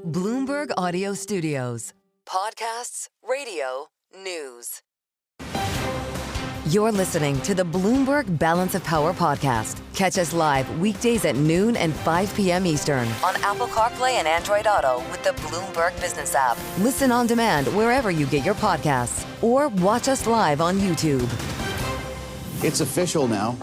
Bloomberg Audio Studios. Podcasts, radio, news. You're listening to the Bloomberg Balance of Power podcast. Catch us live weekdays at noon and 5 p.m. Eastern on Apple CarPlay and Android Auto with the Bloomberg Business app. Listen on demand wherever you get your podcasts or watch us live on YouTube. It's official now.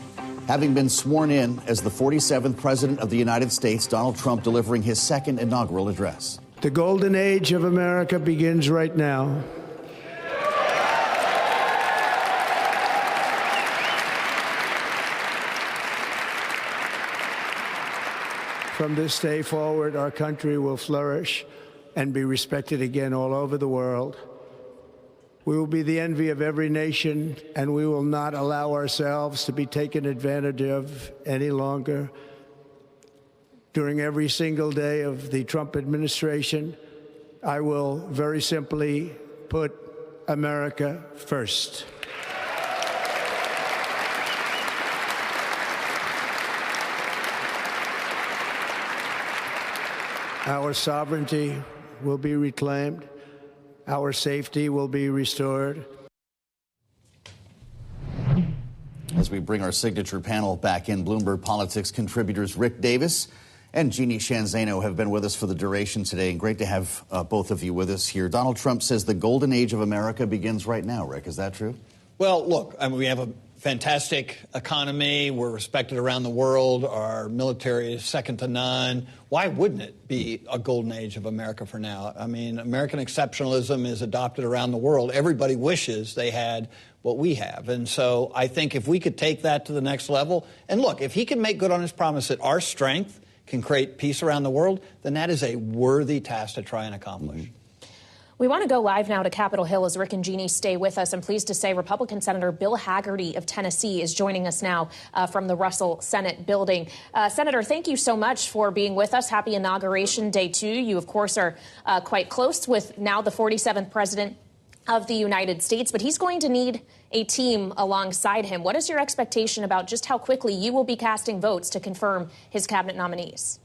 Having been sworn in as the 47th President of the United States, Donald Trump delivering his second inaugural address. The golden age of America begins right now. From this day forward, our country will flourish and be respected again all over the world. We will be the envy of every nation, and we will not allow ourselves to be taken advantage of any longer. During every single day of the Trump administration, I will very simply put America first. Our sovereignty will be reclaimed. Our safety will be restored. As we bring our signature panel back in, Bloomberg Politics contributors Rick Davis and Jeannie Shanzano have been with us for the duration today, and great to have both of you with us here. Donald Trump says the golden age of America begins right now. Rick, is that true? Well, look, I mean, we have a fantastic economy. We're respected around the world. Our military is second to none. Why wouldn't it be a golden age of America for now? I mean, American exceptionalism is adopted around the world. Everybody wishes they had what we have. And so I think if we could take that to the next level, and look, if he can make good on his promise that our strength can create peace around the world, then that is a worthy task to try and accomplish. Mm-hmm. We want to go live now to Capitol Hill as Rick and Jeannie stay with us. I'm pleased to say Republican Senator Bill Hagerty of Tennessee is joining us now from the Russell Senate building. Senator, thank you so much for being with us. Happy Inauguration Day 2. You, of course, are quite close with now the 47th President of the United States, but he's going to need a team alongside him. What is your expectation about just how quickly you will be casting votes to confirm his cabinet nominees?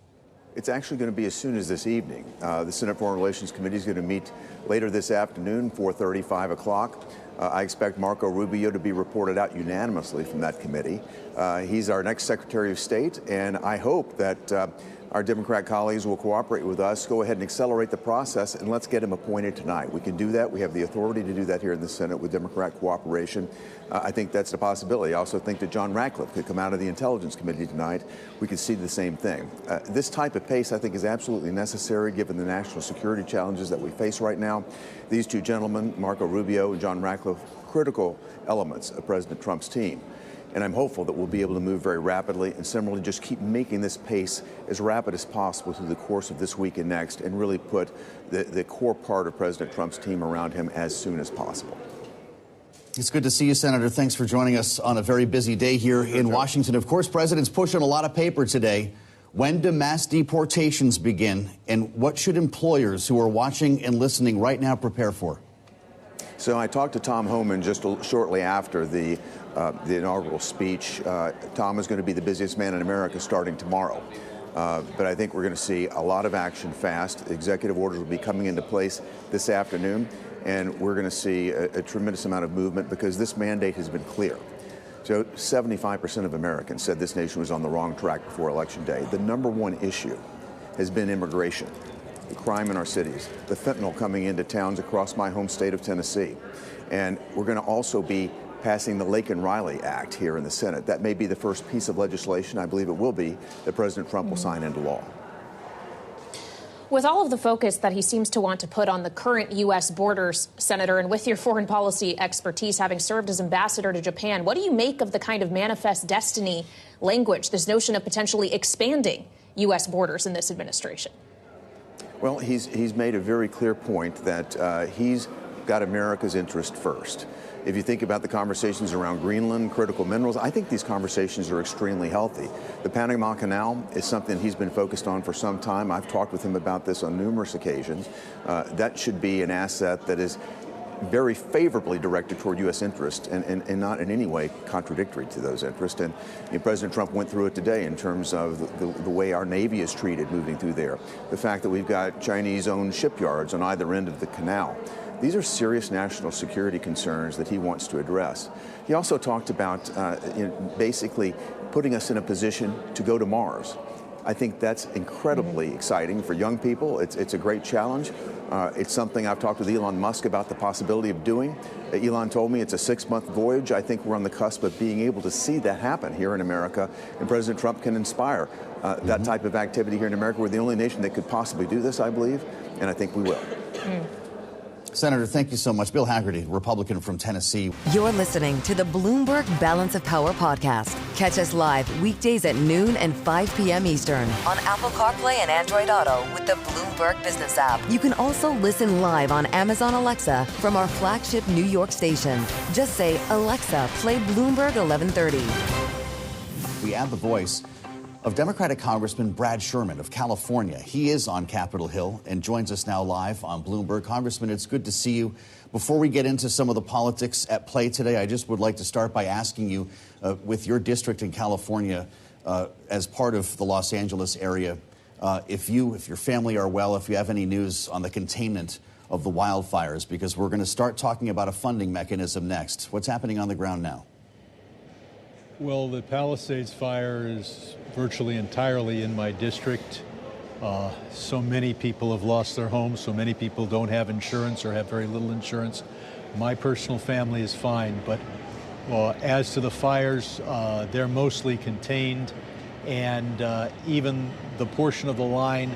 It's actually going to be as soon as this evening. The Senate Foreign Relations Committee is going to meet later this afternoon, 4:30, 5 o'clock. I expect Marco Rubio to be reported out unanimously from that committee. He's our next Secretary of State, and I hope that our Democrat colleagues will cooperate with us, go ahead and accelerate the process, and let's get him appointed tonight. We can do that. We have the authority to do that here in the Senate with Democrat cooperation. I think that's a possibility. I also think that John Ratcliffe could come out of the Intelligence Committee tonight. We could see the same thing. This type of pace, I think, is absolutely necessary given the national security challenges that we face right now. These two gentlemen, Marco Rubio and John Ratcliffe, critical elements of President Trump's team. And I'm hopeful that we'll be able to move very rapidly and similarly just keep making this pace as rapid as possible through the course of this week and next and really put the core part of President Trump's team around him as soon as possible. It's good to see you, Senator. Thanks for joining us on a very busy day here in Washington. Of course, President's pushing a lot of paper today. When do mass deportations begin? And what should employers who are watching and listening right now prepare for? So I talked to Tom Homan just shortly after the inaugural speech. Tom is going to be the busiest man in America starting tomorrow. But I think we're going to see a lot of action fast. Executive orders will be coming into place this afternoon, and we're going to see a tremendous amount of movement because this mandate has been clear. So 75% of Americans said this nation was on the wrong track before Election Day. The number one issue has been immigration, the crime in our cities, the fentanyl coming into towns across my home state of Tennessee. And we're going to also be passing the Laken-Riley Act here in the Senate. That may be the first piece of legislation, I believe it will be, that President Trump will sign into law. With all of the focus that he seems to want to put on the current U.S. borders, Senator, and with your foreign policy expertise, having served as ambassador to Japan, what do you make of the kind of manifest destiny language, this notion of potentially expanding U.S. borders in this administration? Well, he's made a very clear point that he's got America's interest first. If you think about the conversations around Greenland, critical minerals, I think these conversations are extremely healthy. The Panama Canal is something he's been focused on for some time. I've talked with him about this on numerous occasions. That should be an asset that is very favorably directed toward U.S. interests and not in any way contradictory to those interests. And President Trump went through it today in terms of the way our Navy is treated moving through there, the fact that we've got Chinese-owned shipyards on either end of the canal. These are serious national security concerns that he wants to address. He also talked about basically putting us in a position to go to Mars. I think that's incredibly exciting for young people. It's a great challenge. It's something I've talked with Elon Musk about the possibility of doing. Elon told me it's a 6-month voyage. I think we're on the cusp of being able to see that happen here in America, and President Trump can inspire that type of activity here in America. We're the only nation that could possibly do this, I believe, and I think we will. Senator, thank you so much. Bill Hagerty, Republican from Tennessee. You're listening to the Bloomberg Balance of Power podcast. Catch us live weekdays at noon and 5 p.m. Eastern on Apple CarPlay and Android Auto with the Bloomberg Business app. You can also listen live on Amazon Alexa from our flagship New York station. Just say, Alexa, play Bloomberg 1130. We add the voice of Democratic Congressman Brad Sherman of California. He is on Capitol Hill and joins us now live on Bloomberg. Congressman, it's good to see you. Before we get into some of the politics at play today, I just would like to start by asking you, with your district in California, as part of the Los Angeles area, if your family are well, if you have any news on the containment of the wildfires, because we're going to start talking about a funding mechanism next. What's happening on the ground now? Well, the Palisades fire is virtually entirely in my district. So many people have lost their homes. So many people don't have insurance or have very little insurance. My personal family is fine, but as to the fires, they're mostly contained, and even the portion of the line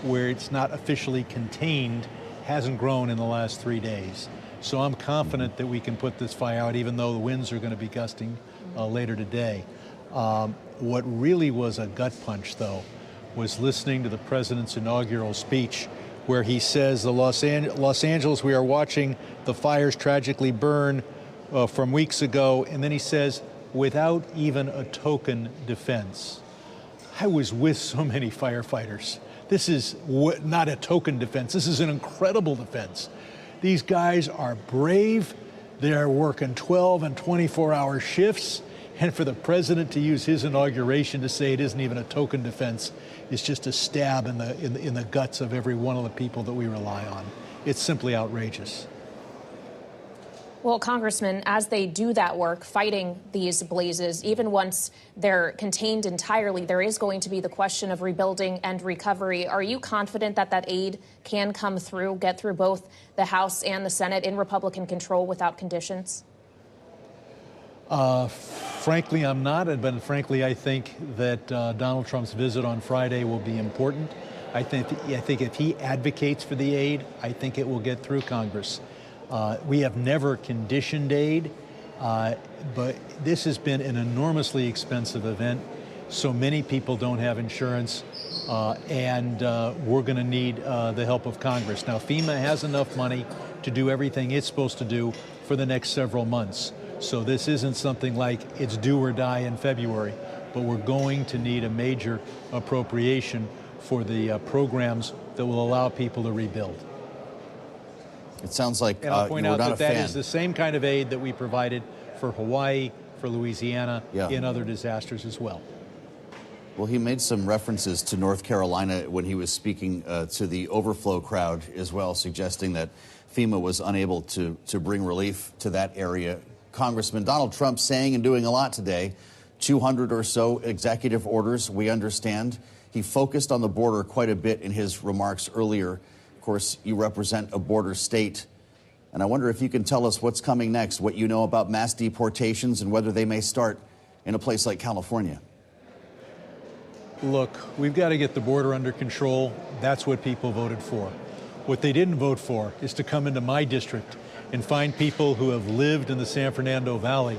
where it's not officially contained hasn't grown in the last 3 days. So I'm confident that we can put this fire out, even though the winds are going to be gusting later today. What really was a gut punch, though, was listening to the president's inaugural speech, where he says, Los Angeles, we are watching the fires tragically burn from weeks ago. And then he says, without even a token defense. I was with so many firefighters. This is not a token defense. This is an incredible defense. These guys are brave. They're working 12 and 24-hour shifts. And for the president to use his inauguration to say it isn't even a token defense is just a stab in the guts of every one of the people that we rely on. It's simply outrageous. Well, Congressman, as they do that work, fighting these blazes, even once they're contained entirely, there is going to be the question of rebuilding and recovery. Are you confident that that aid can come through, get through both the House and the Senate in Republican control without conditions? Frankly, I'm not. But frankly, I think that Donald Trump's visit on Friday will be important. I think if he advocates for the aid, I think it will get through Congress. We have never conditioned aid, but this has been an enormously expensive event. So many people don't have insurance, and we're going to need the help of Congress. Now, FEMA has enough money to do everything it's supposed to do for the next several months. So this isn't something like it's do or die in February, but we're going to need a major appropriation for the programs that will allow people to rebuild. It sounds like and I'll point out that that is the same kind of aid that we provided for Hawaii, for Louisiana, in other disasters as well. Well, he made some references to North Carolina when he was speaking to the overflow crowd as well, suggesting that FEMA was unable to bring relief to that area. Congressman, Donald Trump saying and doing a lot today, 200 or so executive orders, we understand. He focused on the border quite a bit in his remarks earlier. Of course, you represent a border state, and I wonder if you can tell us what's coming next, what you know about mass deportations and whether they may start in a place like California. Look, we've got to get the border under control. That's what people voted for. What they didn't vote for is to come into my district and find people who have lived in the San Fernando Valley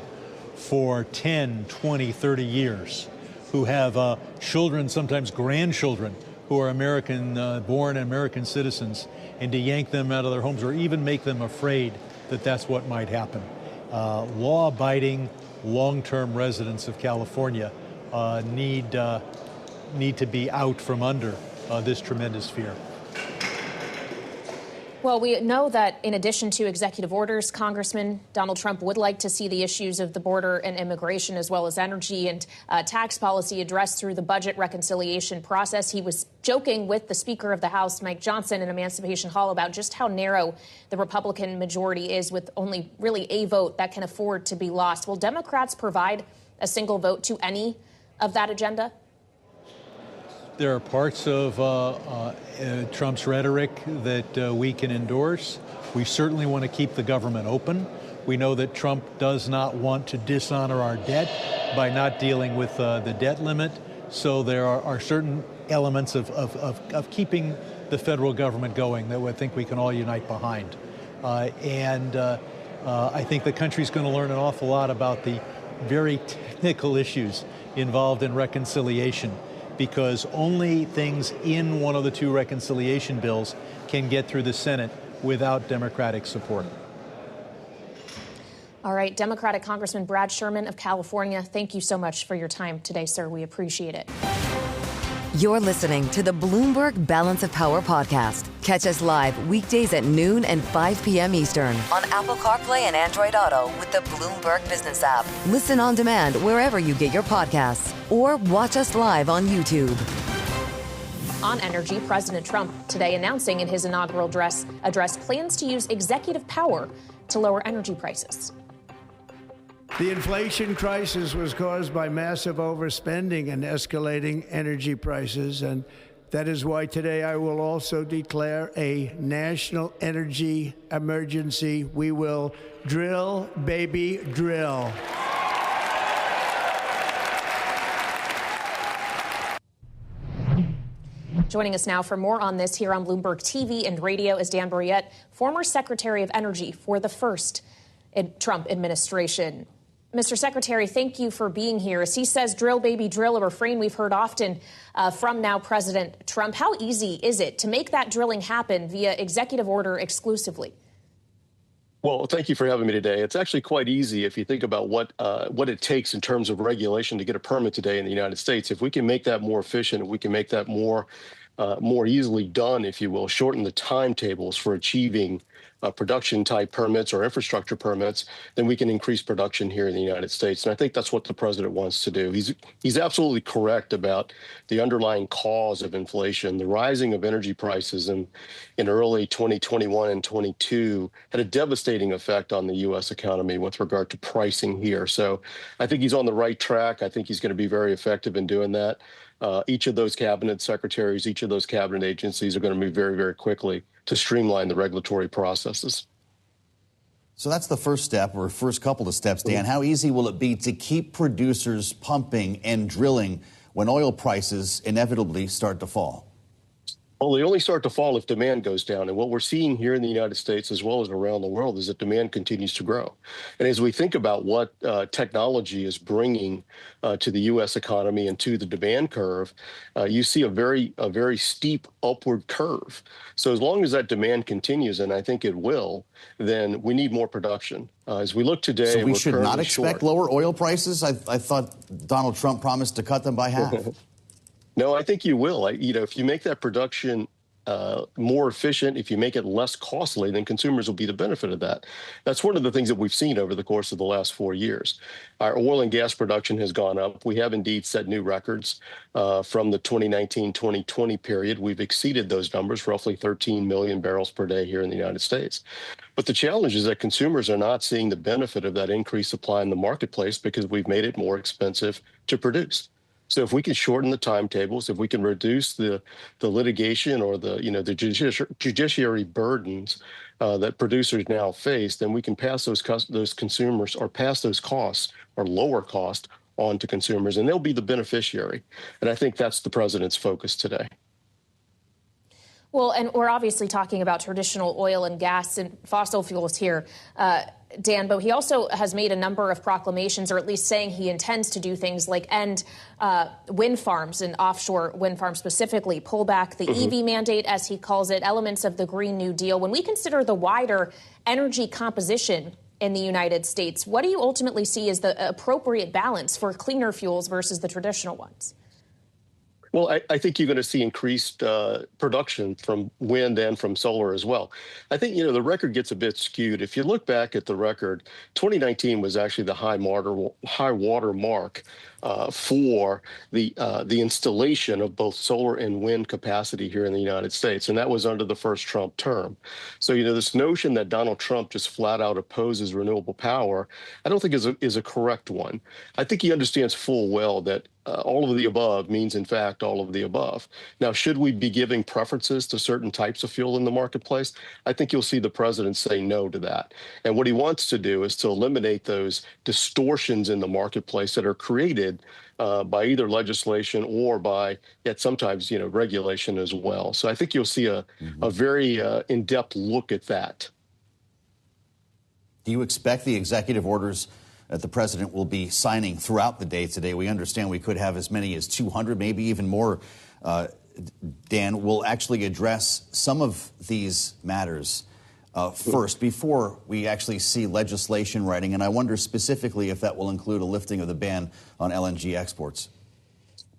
for 10, 20, 30 years, who have children, sometimes grandchildren, who are American-born American citizens, and to yank them out of their homes or even make them afraid that that's what might happen. Law-abiding, long-term residents of California need to be out from under this tremendous fear. Well, we know that in addition to executive orders, Congressman Donald Trump would like to see the issues of the border and immigration, as well as energy and tax policy, addressed through the budget reconciliation process. He was joking with the Speaker of the House, Mike Johnson, in Emancipation Hall about just how narrow the Republican majority is, with only really a vote that can afford to be lost. Will Democrats provide a single vote to any of that agenda? There are parts of Trump's rhetoric that we can endorse. We certainly want to keep the government open. We know that Trump does not want to dishonor our debt by not dealing with the debt limit. So there are certain elements of keeping the federal government going that I think we can all unite behind. I think the country's going to learn an awful lot about the very technical issues involved in reconciliation, because only things in one of the two reconciliation bills can get through the Senate without Democratic support. All right, Democratic Congressman Brad Sherman of California, thank you so much for your time today, sir. We appreciate it. You're listening to the Bloomberg Balance of Power podcast. Catch us live weekdays at noon and 5 p.m. Eastern on Apple CarPlay and Android Auto with the Bloomberg Business app. Listen on demand wherever you get your podcasts, or watch us live on YouTube. On energy, President Trump today announcing in his inaugural address plans to use executive power to lower energy prices. The inflation crisis was caused by massive overspending and escalating energy prices, and that is why today I will also declare a national energy emergency. We will drill, baby, drill. Joining us now for more on this here on Bloomberg TV and radio is Dan Brouillette, former Secretary of Energy for the first Trump administration. Mr. Secretary, thank you for being here. As he says, drill, baby, drill, a refrain we've heard often from now President Trump. How easy is it to make that drilling happen via executive order exclusively? Well, thank you for having me today. It's actually quite easy if you think about what it takes in terms of regulation to get a permit today in the United States. If we can make that more efficient, if we can make that more easily done, if you will, shorten the timetables for achieving production-type permits or infrastructure permits, then we can increase production here in the United States. And I think that's what the president wants to do. He's absolutely correct about the underlying cause of inflation. The rising of energy prices in early 2021 and 22 had a devastating effect on the U.S. economy with regard to pricing here. So I think he's on the right track. I think he's going to be very effective in doing that. Each of those cabinet secretaries, each of those cabinet agencies are going to move very, very quickly to streamline the regulatory processes. So that's the first step, or first couple of steps, Dan. How easy will it be to keep producers pumping and drilling when oil prices inevitably start to fall? Well, they only start to fall if demand goes down. And what we're seeing here in the United States as well as around the world is that demand continues to grow. And as we think about what technology is bringing to the U.S. economy and to the demand curve, you see a very steep upward curve. So as long as that demand continues, and I think it will, then we need more production. As we look today, so we should not expect lower oil prices? I thought Donald Trump promised to cut them by half. No, I think you will. If you make that production more efficient, if you make it less costly, then consumers will be the benefit of that. That's one of the things that we've seen over the course of the last 4 years. Our oil and gas production has gone up. We have indeed set new records from the 2019-2020 period. We've exceeded those numbers, roughly 13 million barrels per day here in the United States. But the challenge is that consumers are not seeing the benefit of that increased supply in the marketplace because we've made it more expensive to produce. So if we can shorten the timetables, if we can reduce the litigation or the judiciary burdens that producers now face, then we can pass those consumers or pass those costs or lower cost on to consumers, and they'll be the beneficiary. And I think that's the president's focus today. Well, and we're obviously talking about traditional oil and gas and fossil fuels here, Dan, but he also has made a number of proclamations, or at least saying he intends to do things like end wind farms and offshore wind farms specifically, pull back the EV mandate, as he calls it, elements of the Green New Deal. When we consider the wider energy composition in the United States, what do you ultimately see as the appropriate balance for cleaner fuels versus the traditional ones? Well, I think you're going to see increased production from wind and from solar as well. I think, the record gets a bit skewed. If you look back at the record, 2019 was actually the high water mark for the installation of both solar and wind capacity here in the United States, and that was under the first Trump term. So, this notion that Donald Trump just flat out opposes renewable power, I don't think is a correct one. I think he understands full well that all of the above means, in fact, all of the above. Now, should we be giving preferences to certain types of fuel in the marketplace? I think you'll see the president say no to that. And what he wants to do is to eliminate those distortions in the marketplace that are created by either legislation or by, yet sometimes, regulation as well. So I think you'll see a very in-depth look at that. Do you expect the executive orders that the president will be signing throughout the day today? We understand we could have as many as 200, maybe even more. Dan, will actually address some of these matters first before we actually see legislation writing. And I wonder specifically if that will include a lifting of the ban on LNG exports.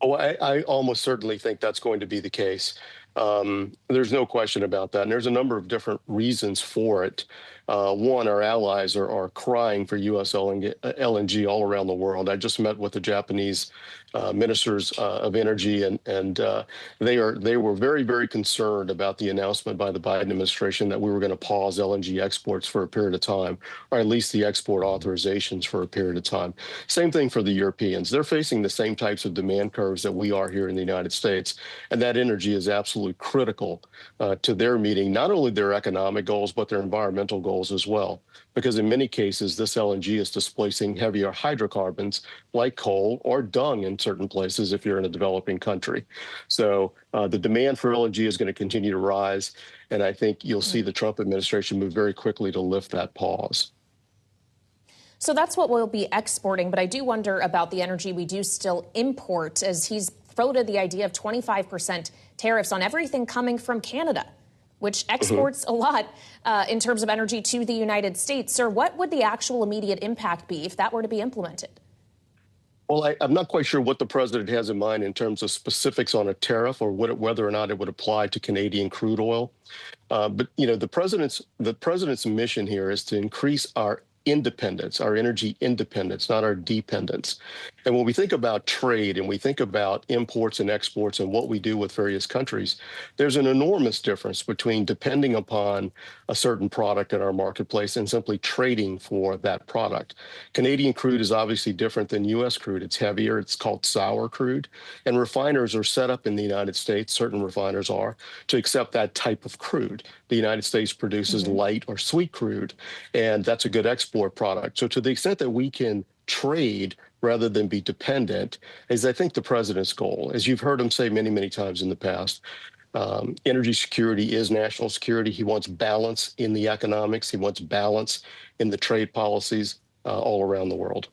Oh, I almost certainly think that's going to be the case. There's no question about that. And there's a number of different reasons for it. One, our allies are crying for U.S. LNG all around the world. I just met with the Japanese ministers of energy, and they were very, very concerned about the announcement by the Biden administration that we were going to pause LNG exports for a period of time, or at least the export authorizations for a period of time. Same thing for the Europeans. They're facing the same types of demand curves that we are here in the United States, and that energy is absolutely critical to their meeting not only their economic goals, but their environmental goals as well, because in many cases, this LNG is displacing heavier hydrocarbons like coal or dung in certain places if you're in a developing country. So the demand for LNG is going to continue to rise, and I think you'll see the Trump administration move very quickly to lift that pause. So that's what we'll be exporting, but I do wonder about the energy we do still import, as he's floated the idea of 25% tariffs on everything coming from Canada, which exports a lot in terms of energy to the United States. Sir, what would the actual immediate impact be if that were to be implemented? Well, I'm not quite sure what the president has in mind in terms of specifics on a tariff or whether or not it would apply to Canadian crude oil. But, the president's mission here is to increase our independence, our energy independence, not our dependence. And when we think about trade and we think about imports and exports and what we do with various countries, there's an enormous difference between depending upon a certain product in our marketplace and simply trading for that product. Canadian crude is obviously different than U.S. crude. It's heavier. It's called sour crude. And refiners are set up in the United States, certain refiners are, to accept that type of crude. The United States produces light or sweet crude, and that's a good export product. So to the extent that we can trade rather than be dependent is, I think, the president's goal. As you've heard him say many, many times in the past, energy security is national security. He wants balance in the economics. He wants balance in the trade policies all around the world.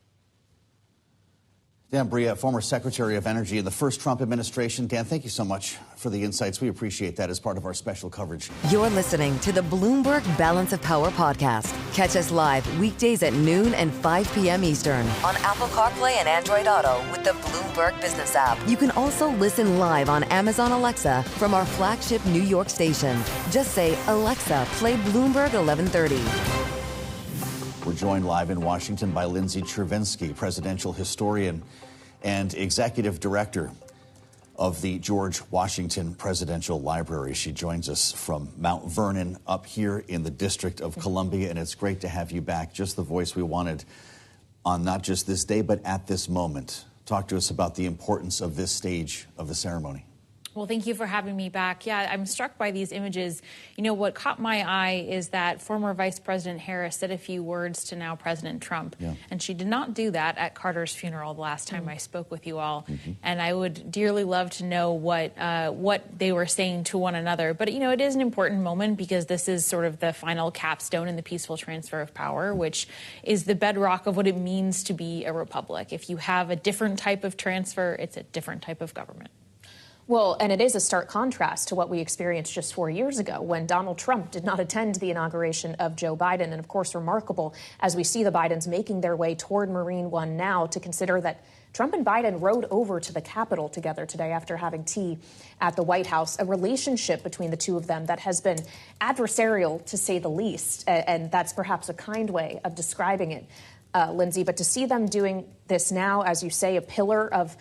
Dan Brouillette, former Secretary of Energy in the first Trump administration. Dan, thank you so much for the insights. We appreciate that as part of our special coverage. You're listening to the Bloomberg Balance of Power podcast. Catch us live weekdays at noon and 5 p.m. Eastern on Apple CarPlay and Android Auto with the Bloomberg Business app. You can also listen live on Amazon Alexa from our flagship New York station. Just say, Alexa, play Bloomberg 1130. We're joined live in Washington by Lindsay Chervinsky, presidential historian and executive director of the George Washington Presidential Library. She joins us from Mount Vernon up here in the District of Columbia, and it's great to have you back. Just the voice we wanted on not just this day, but at this moment. Talk to us about the importance of this stage of the ceremony. Well, thank you for having me back. Yeah, I'm struck by these images. What caught my eye is that former Vice President Harris said a few words to now President Trump. Yeah. And she did not do that at Carter's funeral the last time I spoke with you all. And I would dearly love to know what they were saying to one another. But, it is an important moment because this is sort of the final capstone in the peaceful transfer of power, which is the bedrock of what it means to be a republic. If you have a different type of transfer, it's a different type of government. Well, and it is a stark contrast to what we experienced just 4 years ago when Donald Trump did not attend the inauguration of Joe Biden. And of course, remarkable as we see the Bidens making their way toward Marine One now to consider that Trump and Biden rode over to the Capitol together today after having tea at the White House, a relationship between the two of them that has been adversarial, to say the least, and that's perhaps a kind way of describing it, Lindsay. But to see them doing this now, as you say, a pillar of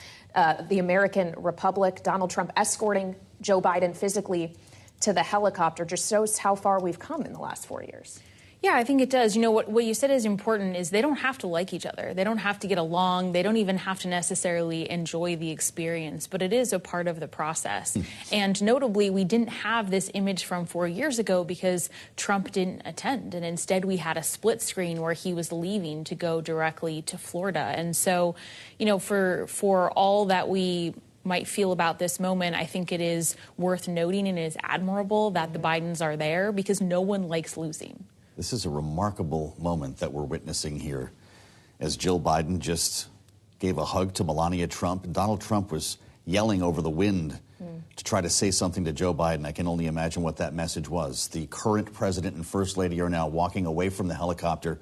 the American Republic, Donald Trump escorting Joe Biden physically to the helicopter, just shows how far we've come in the last 4 years. Yeah, I think it does. You know, what you said is important is they don't have to like each other. They don't have to get along. They don't even have to necessarily enjoy the experience, but it is a part of the process. And notably, we didn't have this image from 4 years ago because Trump didn't attend. And instead, we had a split screen where he was leaving to go directly to Florida. And so, you know, for all that we might feel about this moment, I think it is worth noting and it is admirable that the Bidens are there because no one likes losing. This is a remarkable moment that we're witnessing here as Jill Biden just gave a hug to Melania Trump. And Donald Trump was yelling over the wind to try to say something to Joe Biden. I can only imagine what that message was. The current president and first lady are now walking away from the helicopter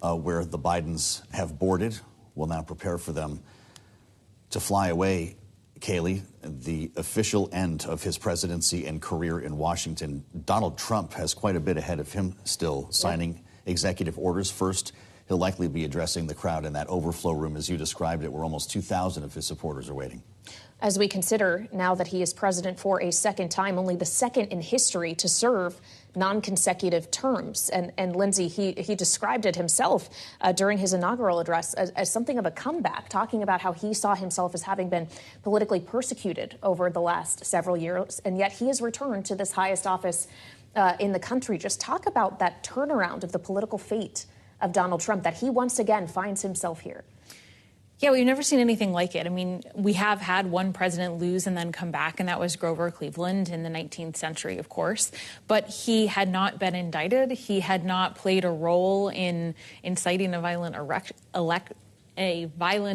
where the Bidens have boarded. We'll now prepare for them to fly away. Kailey, the official end of his presidency and career in Washington. Donald Trump has quite a bit ahead of him still, signing executive orders. First, he'll likely be addressing the crowd in that overflow room, as you described it, where almost 2,000 of his supporters are waiting. As we consider now that he is president for a second time, only the second in history to serve non-consecutive terms. And Lindsay, he described it himself during his inaugural address as something of a comeback, talking about how he saw himself as having been politically persecuted over the last several years. And yet he has returned to this highest office in the country. Just talk about that turnaround of the political fate of Donald Trump, that he once again finds himself here. Yeah, we've never seen anything like it. I mean, we have had one president lose and then come back, and that was Grover Cleveland in the 19th century, of course. But he had not been indicted. He had not played a role in inciting a violent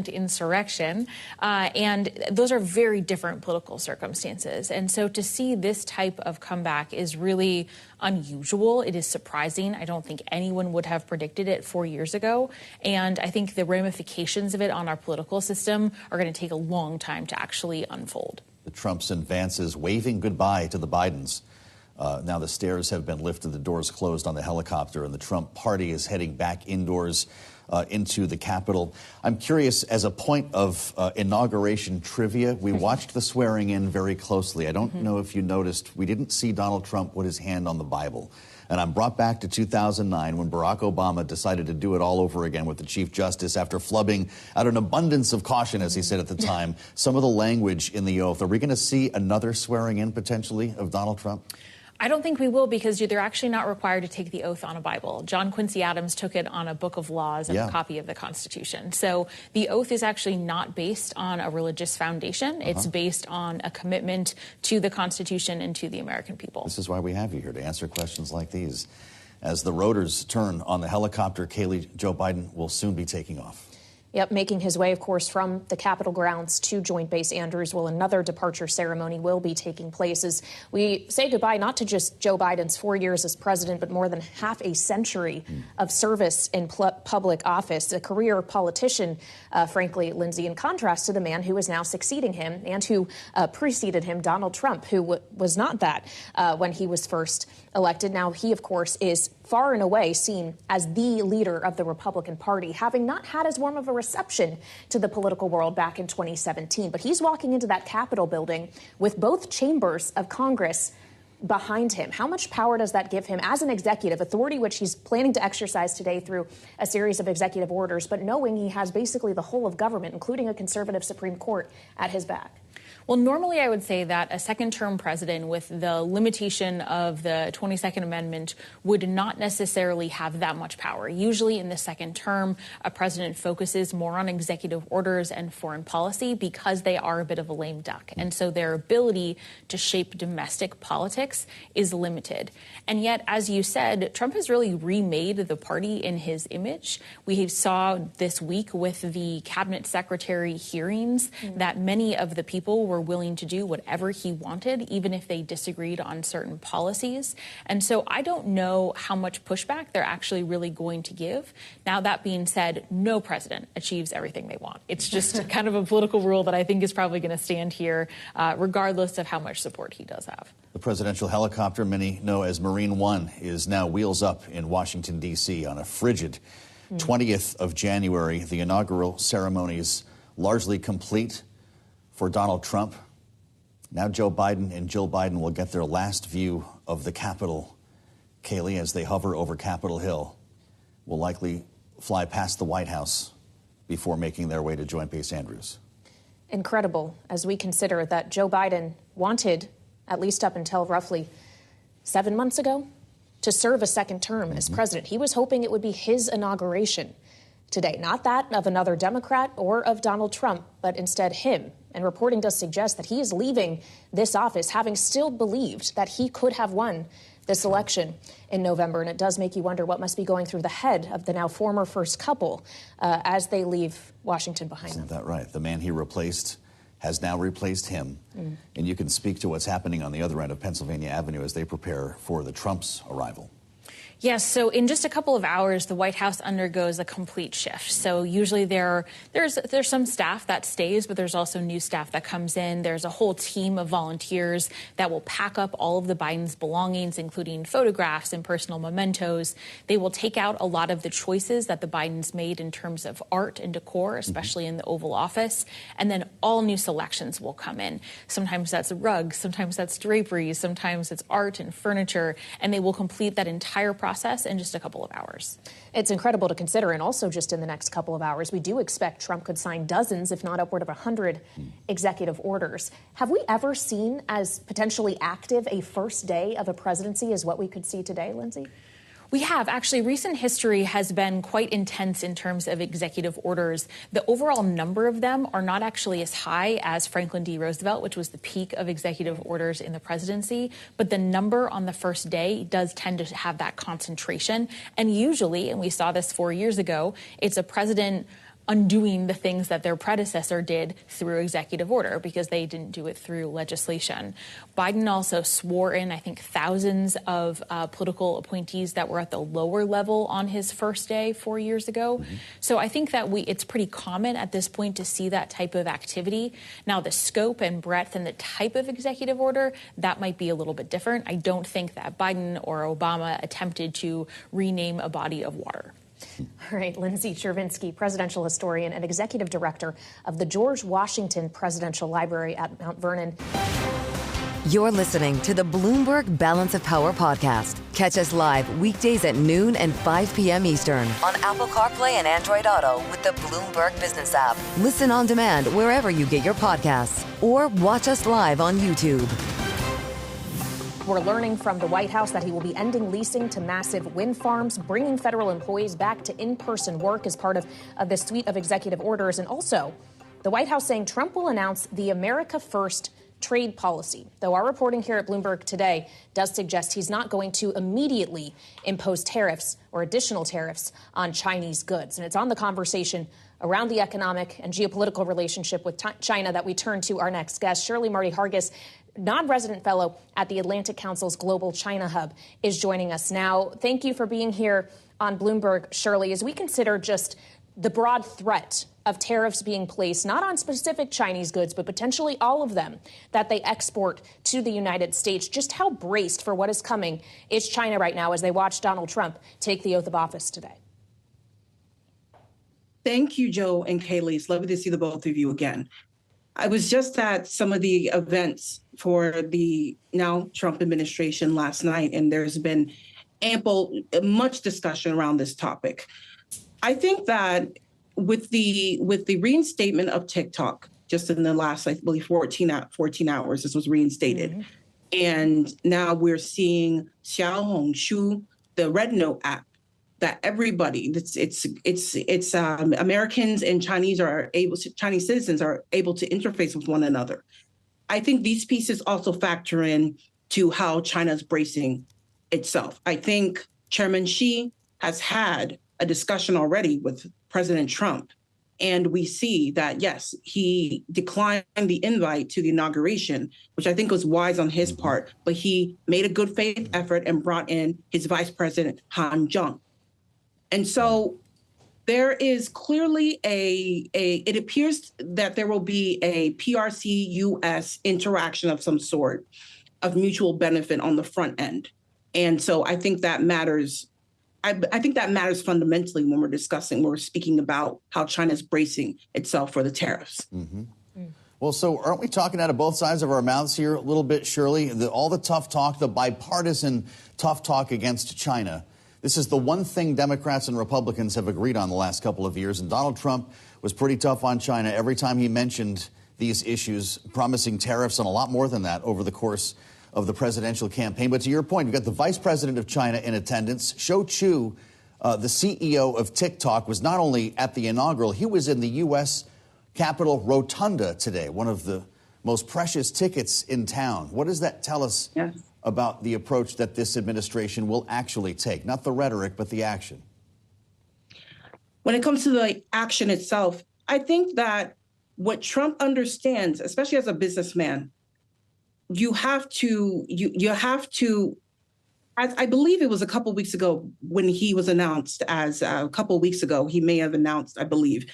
insurrection. And those are very different political circumstances. And so to see this type of comeback is really unusual. It is surprising. I don't think anyone would have predicted it 4 years ago. And I think the ramifications of it on our political system are going to take a long time to actually unfold. The Trumps and Vances waving goodbye to the Bidens. Now the stairs have been lifted, the doors closed on the helicopter, and the Trump party is heading back indoors into the Capitol. I'm curious, as a point of inauguration trivia, we watched the swearing in very closely. I don't know if you noticed, we didn't see Donald Trump put his hand on the Bible. And I'm brought back to 2009 when Barack Obama decided to do it all over again with the Chief Justice after flubbing out an abundance of caution, as he said at the time, some of the language in the oath. Are we going to see another swearing in potentially of Donald Trump? I don't think we will, because they're actually not required to take the oath on a Bible. John Quincy Adams took it on a book of laws and a copy of the Constitution. So the oath is actually not based on a religious foundation. It's based on a commitment to the Constitution and to the American people. This is why we have you here, to answer questions like these. As the rotors turn on the helicopter, Kailey, Joe Biden will soon be taking off. Yep, making his way, of course, from the Capitol grounds to Joint Base Andrews. Well, another departure ceremony will be taking place as we say goodbye not to just Joe Biden's 4 years as president, but more than half a century of service in public office. A career politician, frankly, Lindsay, in contrast to the man who is now succeeding him and who preceded him, Donald Trump, who was not that when he was first elected. Now, he, of course, is far and away seen as the leader of the Republican Party, having not had as warm of a reception to the political world back in 2017. But he's walking into that Capitol building with both chambers of Congress behind him. How much power does that give him as an executive, authority which he's planning to exercise today through a series of executive orders, but knowing he has basically the whole of government, including a conservative Supreme Court, at his back? Well, normally I would say that a second-term president with the limitation of the 22nd Amendment would not necessarily have that much power. Usually in the second term, a president focuses more on executive orders and foreign policy because they are a bit of a lame duck. And so their ability to shape domestic politics is limited. And yet, as you said, Trump has really remade the party in his image. We saw this week with the cabinet secretary hearings that many of the people were willing to do whatever he wanted, even if they disagreed on certain policies. And so I don't know how much pushback they're actually really going to give. Now, that being said, no president achieves everything they want. It's just kind of a political rule that I think is probably going to stand here, regardless of how much support he does have. The presidential helicopter, many know as Marine One, is now wheels up in Washington, D.C. on a frigid 20th of January. The inaugural ceremony is largely complete for Donald Trump. Now Joe Biden and Jill Biden will get their last view of the Capitol. Kailey, as they hover over Capitol Hill, will likely fly past the White House before making their way to Joint Base Andrews. Incredible, as we consider that Joe Biden wanted, at least up until roughly 7 months ago, to serve a second term as president. He was hoping it would be his inauguration today, not that of another Democrat or of Donald Trump, but instead him. And reporting does suggest that he is leaving this office having still believed that he could have won this election in November. And it does make you wonder what must be going through the head of the now former first couple as they leave Washington behind them. Isn't that right? The man he replaced has now replaced him. And you can speak to what's happening on the other end of Pennsylvania Avenue as they prepare for the Trump's arrival. Yes, so in just a couple of hours, the White House undergoes a complete shift. So usually there's some staff that stays, but there's also new staff that comes in. There's a whole team of volunteers that will pack up all of the Biden's belongings, including photographs and personal mementos. They will take out a lot of the choices that the Bidens made in terms of art and decor, especially in the Oval Office. And then all new selections will come in. Sometimes that's rugs, sometimes that's draperies, sometimes it's art and furniture, and they will complete that entire process in just a couple of hours. It's incredible to consider, and also just in the next couple of hours, we do expect Trump could sign dozens, if not upward of 100 executive orders. Have we ever seen as potentially active a first day of a presidency as what we could see today, Lindsay? We have. Actually, recent history has been quite intense in terms of executive orders. The overall number of them are not actually as high as Franklin D. Roosevelt, which was the peak of executive orders in the presidency. But the number on the first day does tend to have that concentration. And usually, and we saw this 4 years ago, it's a president undoing the things that their predecessor did through executive order because they didn't do it through legislation. Biden also swore in, I think, thousands of political appointees that were at the lower level on his first day 4 years ago. So I think that it's pretty common at this point to see that type of activity. Now, the scope and breadth and the type of executive order, that might be a little bit different. I don't think that Biden or Obama attempted to rename a body of water. All right, Lindsay Chervinsky, presidential historian and executive director of the George Washington Presidential Library at Mount Vernon. You're listening to the Bloomberg Balance of Power podcast. Catch us live weekdays at noon and 5 p.m. Eastern on Apple CarPlay and Android Auto with the Bloomberg Business app. Listen on demand wherever you get your podcasts or watch us live on YouTube. We're learning from the White House that he will be ending leasing to massive wind farms, bringing federal employees back to in-person work as part of this suite of executive orders. And also, the White House saying Trump will announce the America First trade policy, though our reporting here at Bloomberg today does suggest he's not going to immediately impose tariffs or additional tariffs on Chinese goods. And it's on the conversation around the economic and geopolitical relationship with China that we turn to our next guest. Shirley Martey Hargis, non-resident fellow at the Atlantic Council's Global China Hub, is joining us now. Thank you for being here on Bloomberg, Shirley. As we consider just the broad threat of tariffs being placed, not on specific Chinese goods, but potentially all of them that they export to the United States, just how braced for what is coming is China right now as they watch Donald Trump take the oath of office today? Thank you, Joe and Kailey. It's lovely to see the both of you again. I was just at some of the events for the now Trump administration last night, and there's been much discussion around this topic. I think that with the reinstatement of TikTok, just in the last, I believe, 14 hours, this was reinstated. And now we're seeing Xiaohongshu, the Red Note app, that everybody, it's Americans and Chinese citizens are able to interface with one another. I think these pieces also factor in to how China's bracing itself. I think Chairman Xi has had a discussion already with President Trump, And we see that, yes, he declined the invite to the inauguration, which I think was wise on his part, but he made a good faith effort and brought in his vice president, Han Zheng. And so there is clearly it appears that there will be a PRC-U.S. interaction of some sort of mutual benefit on the front end. And so I think that matters. I think that matters fundamentally when we're speaking about how China's bracing itself for the tariffs. Well, so aren't we talking out of both sides of our mouths here a little bit, Shirley? All the tough talk, the bipartisan tough talk against China. This is the one thing Democrats and Republicans have agreed on the last couple of years. And Donald Trump was pretty tough on China every time he mentioned these issues, promising tariffs and a lot more than that over the course of the presidential campaign. But to your point, you've got the vice president of China in attendance. Shou Chew, the CEO of TikTok, was not only at the inaugural, he was in the U.S. Capitol Rotunda today, one of the most precious tickets in town. What does that tell us about the approach that this administration will actually take? Not the rhetoric, but the action. When it comes to the action itself, I think that what Trump understands, especially as a businessman, you have to, I believe it was a couple of weeks ago when he was announced as a couple of weeks ago, he may have announced, I believe,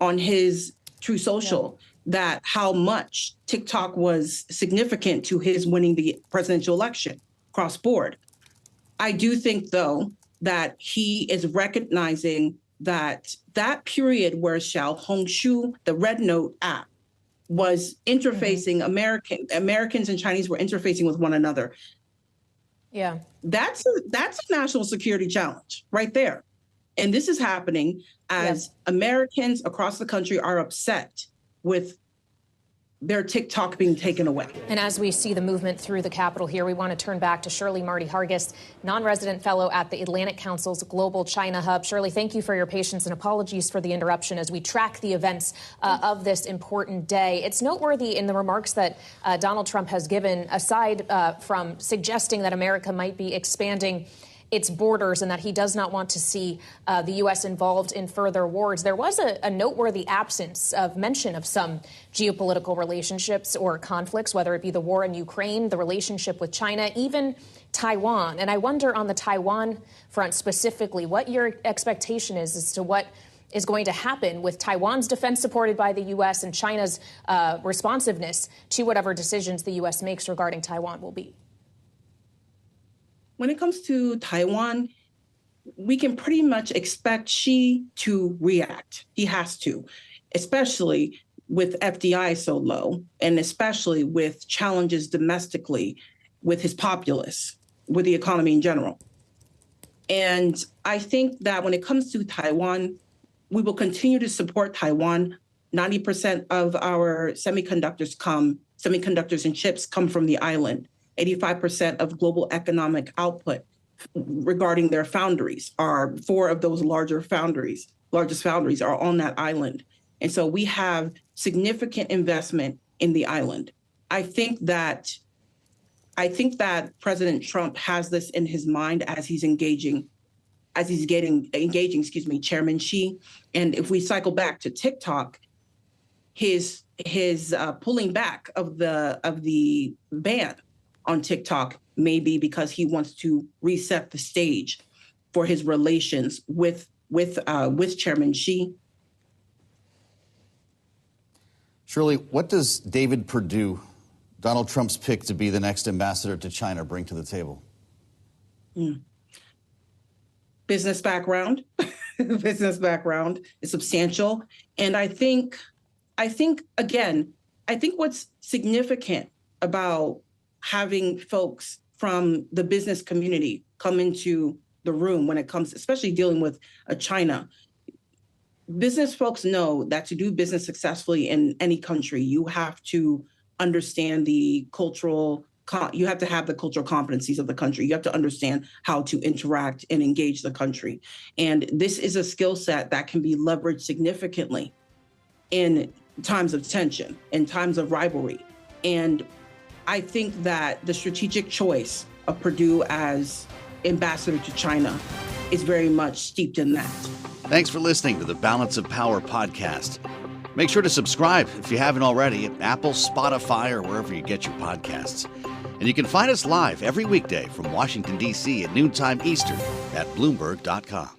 on his True Social that how much TikTok was significant to his winning the presidential election cross board. I do think, though, that he is recognizing that that period where Xiaohongshu, the Red Note app, was interfacing, Americans and Chinese were interfacing with one another. Yeah. That's a national security challenge right there. And this is happening as Americans across the country are upset with their TikTok being taken away. And as we see the movement through the Capitol here, we want to turn back to Shirley Martey Hargis, non-resident fellow at the Atlantic Council's Global China Hub. Shirley, thank you for your patience and apologies for the interruption as we track the events of this important day. It's noteworthy in the remarks that Donald Trump has given, aside from suggesting that America might be expanding its borders and that he does not want to see the U.S. involved in further wars. There was a noteworthy absence of mention of some geopolitical relationships or conflicts, whether it be the war in Ukraine, the relationship with China, even Taiwan. And I wonder on the Taiwan front specifically, what your expectation is as to what is going to happen with Taiwan's defense supported by the U.S. and China's responsiveness to whatever decisions the U.S. makes regarding Taiwan will be. When it comes to Taiwan, we can pretty much expect Xi to react. He has to, especially with FDI so low, and especially with challenges domestically with his populace, with the economy in general. And I think that when it comes to Taiwan, we will continue to support Taiwan. 90% of our semiconductors and chips come from the island. 85% of global economic output regarding their foundries are 4 of those largest foundries are on that island. And so we have significant investment in the island. I think that President Trump has this in his mind as he's engaging Chairman Xi. And if we cycle back to TikTok, his pulling back of the ban on TikTok may be because he wants to reset the stage for his relations with Chairman Xi. Shirley, what does David Perdue, Donald Trump's pick to be the next ambassador to China, bring to the table? Business background. Business background is substantial. And I think what's significant about having folks from the business community come into the room when it comes, especially dealing with China. Business folks know that to do business successfully in any country, you have to understand you have to have the cultural competencies of the country. You have to understand how to interact and engage the country. And this is a skill set that can be leveraged significantly in times of tension, in times of rivalry. And I think that the strategic choice of Perdue as ambassador to China is very much steeped in that. Thanks for listening to the Balance of Power podcast. Make sure to subscribe if you haven't already at Apple, Spotify, or wherever you get your podcasts. And you can find us live every weekday from Washington, D.C. at noontime Eastern at Bloomberg.com.